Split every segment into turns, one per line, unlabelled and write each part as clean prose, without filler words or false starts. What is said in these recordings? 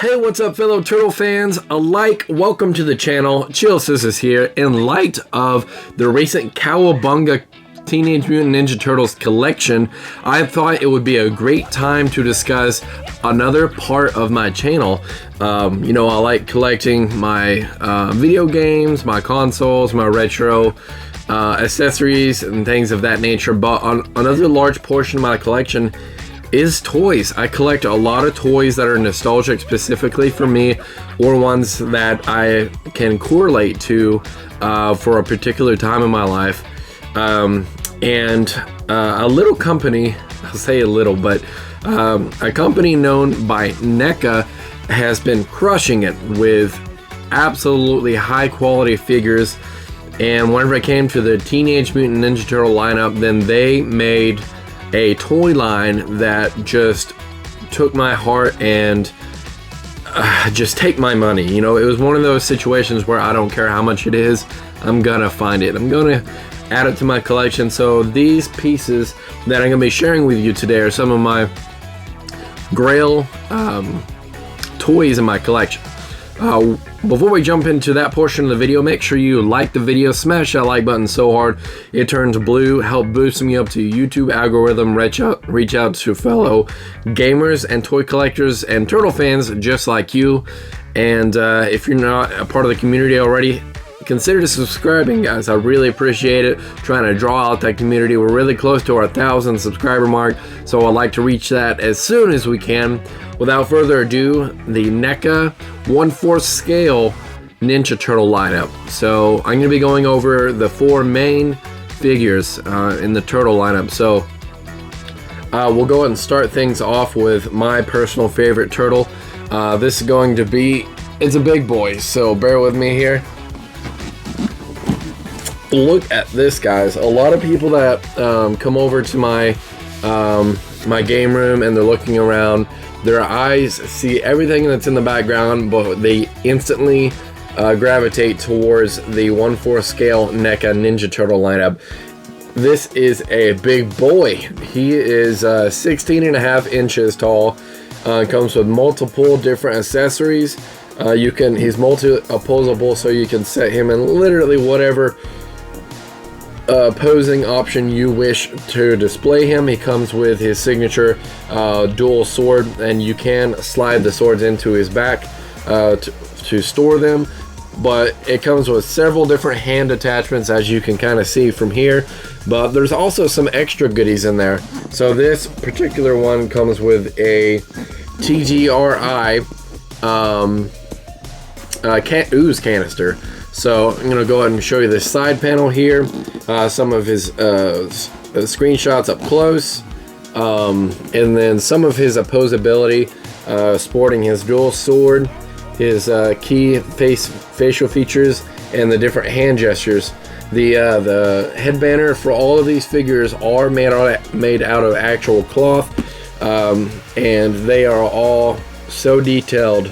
Hey, what's up, fellow Turtle fans? Welcome to the channel. CHILLSCISSORS here. In light of the recent Cowabunga Teenage Mutant Ninja Turtles collection, I thought it would be a great time to discuss another part of my channel. You know, I like collecting my video games, my consoles, my retro accessories, and things of that nature, but another large portion of my collection is toys. I collect a lot of toys that are nostalgic specifically for me, or ones that I can correlate to for a particular time in my life. And a little company, I'll say a little, but a company known by NECA has been crushing it with absolutely high quality figures. And whenever it came to the Teenage Mutant Ninja Turtle lineup, then they made a toy line that just took my heart and just take my money. You know, it was one of those situations where I don't care how much it is, I'm gonna find it. I'm gonna add it to my collection. So these pieces that I'm gonna be sharing with you today are some of my Grail toys in my collection. Before we jump into that portion of the video, make sure you like the video, smash that like button so hard it turns blue, help boost me up to YouTube algorithm, reach out to fellow gamers and toy collectors and turtle fans just like you. And if you're not a part of the community already, consider subscribing, guys. I really appreciate it. Trying to draw out that community. We're really close to our 1,000 subscriber mark, so I'd like to reach that as soon as we can. Without further ado, the NECA 1/4 scale Ninja Turtle lineup. So I'm going to be going over the 4 main figures in the Turtle lineup. So we'll go ahead and start things off with my personal favorite turtle. This is going to be, it's a big boy, so bear with me here. Look at this, guys. A lot of people that come over to my my game room and they're looking around, their eyes see everything that's in the background, but they instantly gravitate towards the 1/4 scale NECA Ninja Turtle lineup. This is a big boy. He is 16.5 inches tall. Comes with multiple different accessories. He's multi-opposable, so you can set him in literally whatever posing option you wish to display him. He comes with his signature dual sword, and you can slide the swords into his back to store them, but it comes with several different hand attachments, as you can kind of see from here, but there's also some extra goodies in there. So this particular one comes with a TGRI ooze canister. So I'm going to go ahead and show you this side panel here, some of his screenshots up close, and then some of his opposability, sporting his dual sword, his key facial features, and the different hand gestures. The headbanner for all of these figures are made out of actual cloth, and they are all so detailed.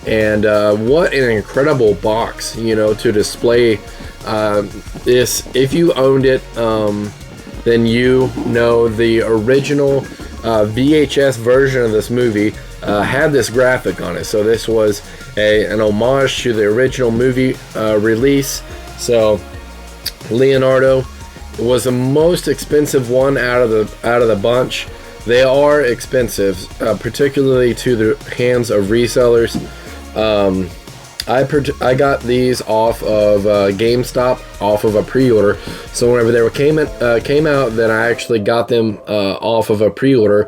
And what an incredible box, you know, to display this. If you owned it, then you know the original VHS version of this movie had this graphic on it. So this was an homage to the original movie release. So Leonardo was the most expensive one out of the bunch. They are expensive, particularly to the hands of resellers. I got these off of GameStop, off of a pre-order. So whenever they came out, then I actually got them off of a pre-order.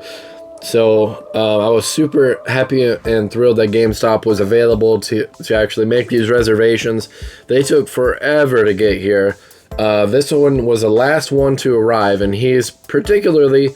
So I was super happy and thrilled that GameStop was available to actually make these reservations. They took forever to get here. This one was the last one to arrive, and he is particularly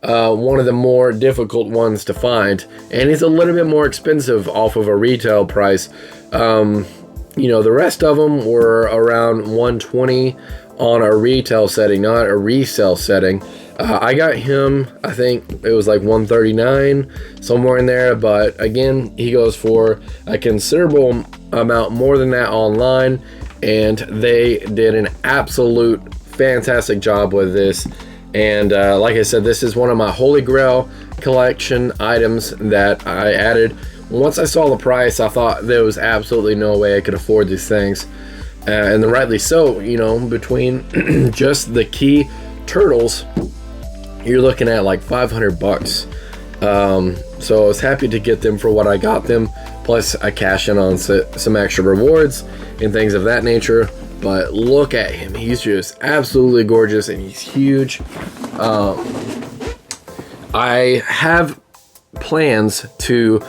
one of the more difficult ones to find, and he's a little bit more expensive off of a retail price. You know, the rest of them were around 120 on a retail setting, not a resale setting. I got him, I think it was like 139, somewhere in there, but again, he goes for a considerable amount more than that online, and they did an absolute fantastic job with this. And like I said, this is one of my Holy Grail collection items that I added. Once I saw the price, I thought there was absolutely no way I could afford these things. And then rightly so, you know, between just the key turtles, you're looking at like 500 bucks. So I was happy to get them for what I got them. Plus I cash in on some extra rewards and things of that nature. But look at him. He's just absolutely gorgeous, and he's huge. I have plans to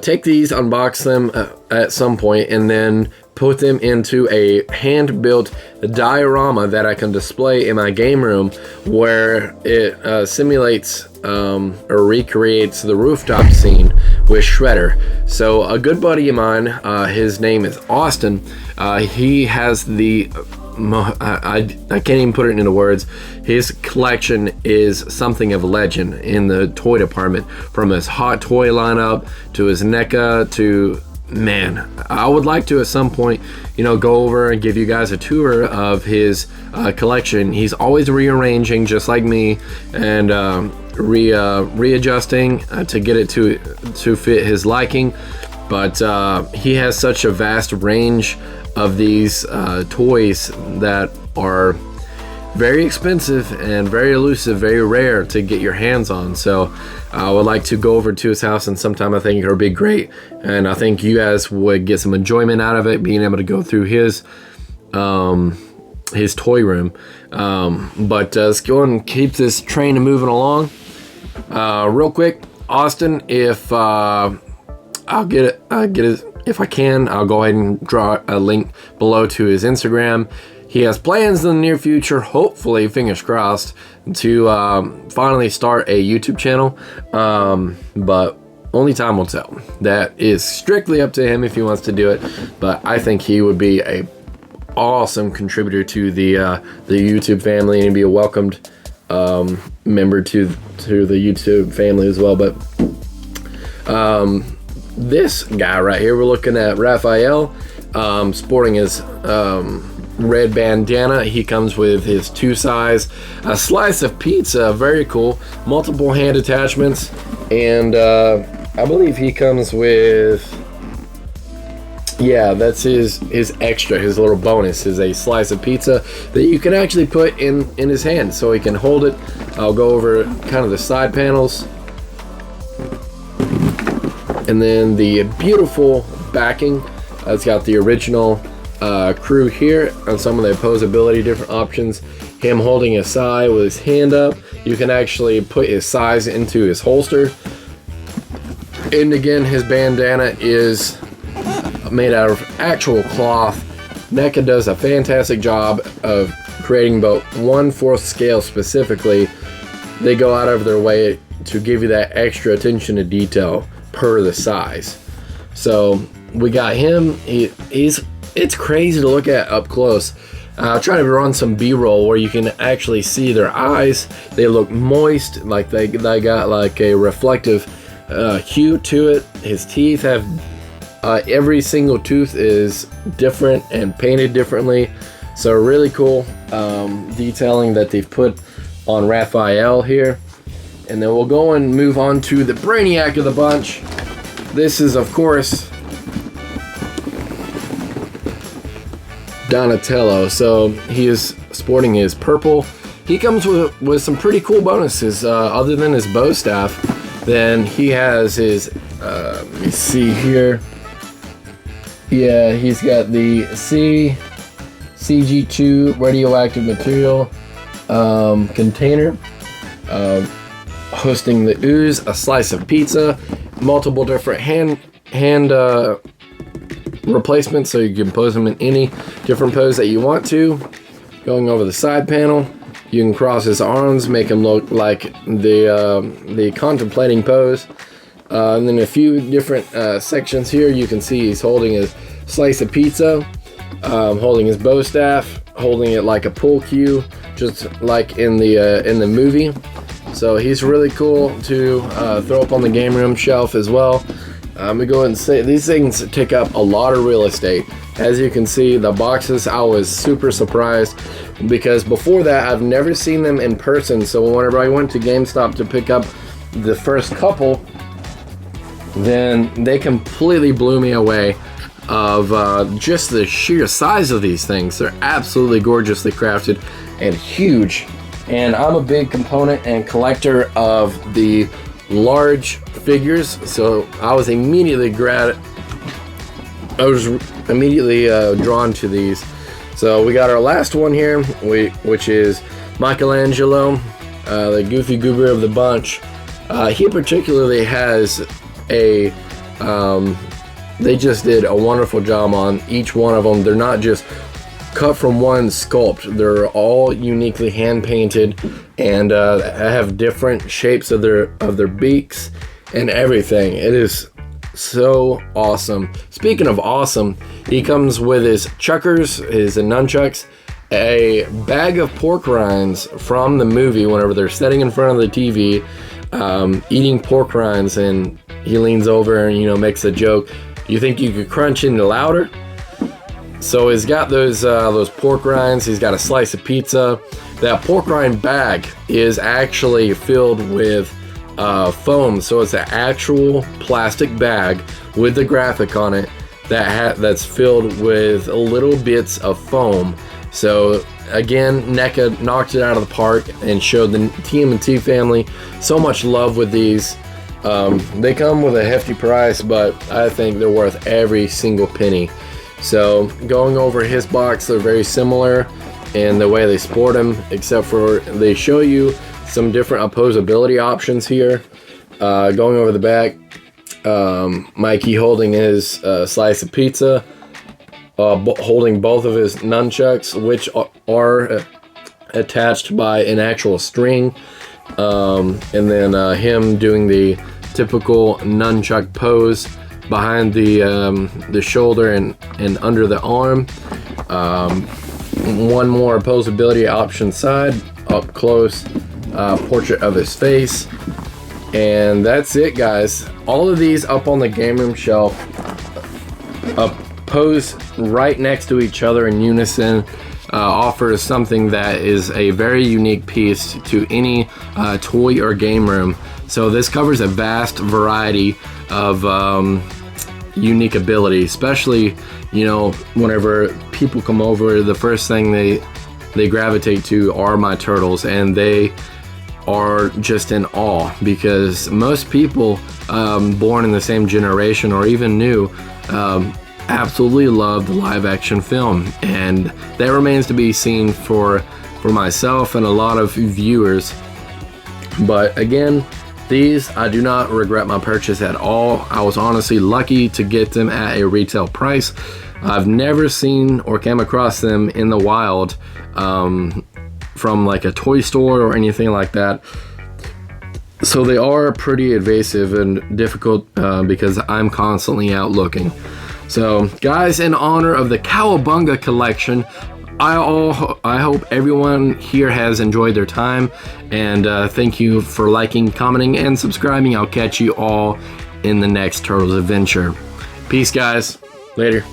take these, unbox them at some point, and then put them into a hand-built diorama that I can display in my game room, where it simulates or recreates the rooftop scene with Shredder. So a good buddy of mine, his name is Austin, he has the I can't even put it into words. His collection is something of a legend in the toy department, from his Hot Toy lineup to his NECA to, man, I would like to at some point, you know, go over and give you guys a tour of his collection. He's always rearranging, just like me, and readjusting to get it to fit his liking. But he has such a vast range of these toys that are very expensive and very elusive, very rare to get your hands on. So I would like to go over to his house, and sometime I think it would be great, and I think you guys would get some enjoyment out of it, being able to go through his toy room. But let's go and keep this train moving along. Real quick, Austin, if I'll get his, if I can, I'll go ahead and draw a link below to his Instagram. He has plans in the near future, hopefully, fingers crossed, to finally start a YouTube channel. But only time will tell. That is strictly up to him if he wants to do it. But I think he would be a awesome contributor to the YouTube family, and be a welcomed member to the YouTube family as well. But this guy right here, we're looking at Raphael, sporting his red bandana. He comes with his 2-size, a slice of pizza, very cool, multiple hand attachments, and I believe he comes with, yeah, that's his extra, his little bonus is a slice of pizza that you can actually put in his hand so he can hold it. I'll go over kind of the side panels, and then the beautiful backing. It's got the original crew here and some of the posability different options. Him holding his side with his hand up. You can actually put his size into his holster. And again, his bandana is made out of actual cloth. NECA does a fantastic job of creating about 1/4 scale specifically. They go out of their way to give you that extra attention to detail per the size. So we got him. It's crazy to look at up close. I'll try to run some B-roll where you can actually see their eyes. They look moist, like they got like a reflective hue to it. His teeth have every single tooth is different and painted differently. So really cool detailing that they've put on Raphael here. And then we'll go and move on to the brainiac of the bunch. This is, of course, Donatello. So he is sporting his purple. He comes with some pretty cool bonuses. Other than his bow staff, then he has his, let me see here. Yeah, he's got the CG2 radioactive material container. Hosting the ooze, a slice of pizza, multiple different hand replacements, so you can pose them in any different pose that you want to. Going over the side panel, You can cross his arms, make him look like the contemplating pose. And then a few different sections here. You can see he's holding his slice of pizza, holding his bow staff, holding it like a pool cue, just like in the movie. So he's really cool to throw up on the game room shelf as well. I'm gonna go ahead and say these things take up a lot of real estate. As you can see, the boxes, I was super surprised because before that I've never seen them in person. So whenever I went to GameStop to pick up the first couple, then they completely blew me away of just the sheer size of these things. They're absolutely gorgeously crafted and huge. And I'm a big component and collector of the large figures, so I was immediately drawn to these. So we got our last one here, which is Michelangelo, the goofy goober of the bunch. He particularly has a they just did a wonderful job on each one of them. They're not just cut from one sculpt. They're all uniquely hand painted and have different shapes of their beaks and everything. It is so awesome. Speaking of awesome, he comes with his chuckers, his nunchucks, a bag of pork rinds from the movie whenever they're sitting in front of the TV eating pork rinds, and he leans over and, you know, makes a joke. Do you think you could crunch any louder? So he's got those pork rinds. He's got a slice of pizza. That pork rind bag is actually filled with foam. So it's an actual plastic bag with the graphic on it that's filled with little bits of foam. So again, NECA knocked it out of the park and showed the TMNT family so much love with these. They come with a hefty price, but I think they're worth every single penny. So going over his box, they're very similar in the way they sport them, except for they show you some different opposability options here. Going over the back, Mikey holding his slice of pizza, holding both of his nunchucks, which are attached by an actual string, and then him doing the typical nunchuck pose behind the shoulder and under the arm. One more opposability option side, up close portrait of his face. And that's it, guys. All of these up on the game room shelf, posed right next to each other in unison, offers something that is a very unique piece to any toy or game room. So this covers a vast variety of unique ability, especially, you know, whenever people come over, the first thing they gravitate to are my turtles, and they are just in awe because most people born in the same generation or even new absolutely love the live action film, and that remains to be seen for myself and a lot of viewers. But again, these, I do not regret my purchase at all. I was honestly lucky to get them at a retail price. I've never seen or came across them in the wild from like a toy store or anything like that. So they are pretty evasive and difficult because I'm constantly out looking. So guys, in honor of the Cowabunga collection, I hope everyone here has enjoyed their time, and thank you for liking, commenting, and subscribing. I'll catch you all in the next Turtles adventure. Peace, guys. Later.